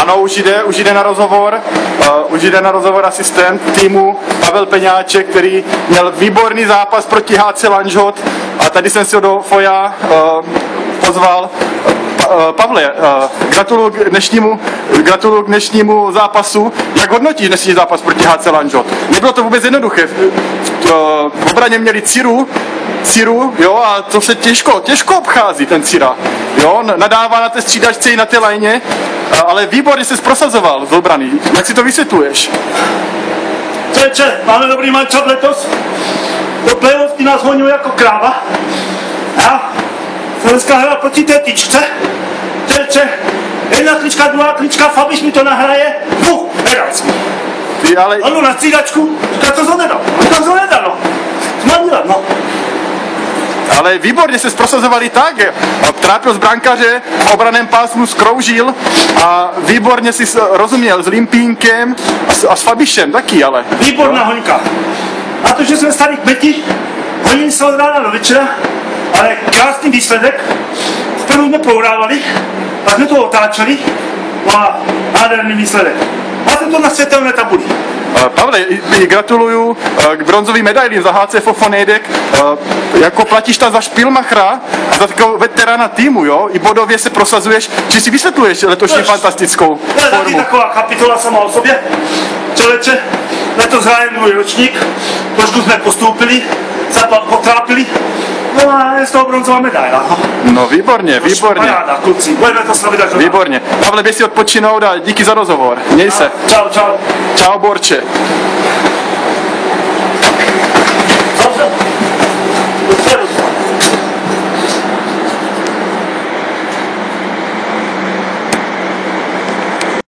Ano, už jde na rozhovor. Už jde na rozhovor asistent týmu Pavel Peňáček, který měl výborný zápas proti HC Lanžhot a tady jsem si ho do foja pozval. Pavle, gratuluju k dnešnímu zápasu. Jak hodnotíš dnešní zápas proti HC Lanžhot? Nebylo to vůbec jednoduché. V obraně měli Ciru, jo, a to se těžko obchází ten Cira. Jo, nadává na té střídačce i na té lajně, ale výborně se prosazoval z obrany. Jak si to vysvětluješ? Čeče, máme dobrý mančat letos. Do playoffky nás hoňuje jako kráva. Já jsem dneska hrál proti té tyčce. Čeče, jedna klička, druhá klička, Fabiš mi to nahraje. Nedal jsem. Ano, na střídačku. Říká, to nedal. No. Zmanila, no. Ale výborně se prosazovali tak, trápil z brankaře, v obraném pásmu skroužil a výborně si rozuměl s Limpínkem a s Fabišem taky, ale. Výborná hoňka. A to, že jsme stali kmeti, honili se od rána do večera, ale krásný výsledek. Vprvu jsme prohrávali, pak jsme to otáčeli a nádherný výsledek. Máte to na světelné tabuli. Pavle, gratuluju k bronzový medaili za HC Fofonedek. Jako platíš tam za Špilmachra a za takového veterána týmu, jo? I bodově se prosazuješ, či si vysvětluješ letošní fantastickou formu. To je taková kapitola sama o sobě. Člověče, letos hrajem druhý ročník, trošku jsme postoupili, potrápili, no a je z toho bronzová medaila. No výborně. Paráda, kluci, budeme to slavit až výborně. Pavle, běž si odpočinout a díky za rozhovor. Měj se. Čau. Čau, Borče.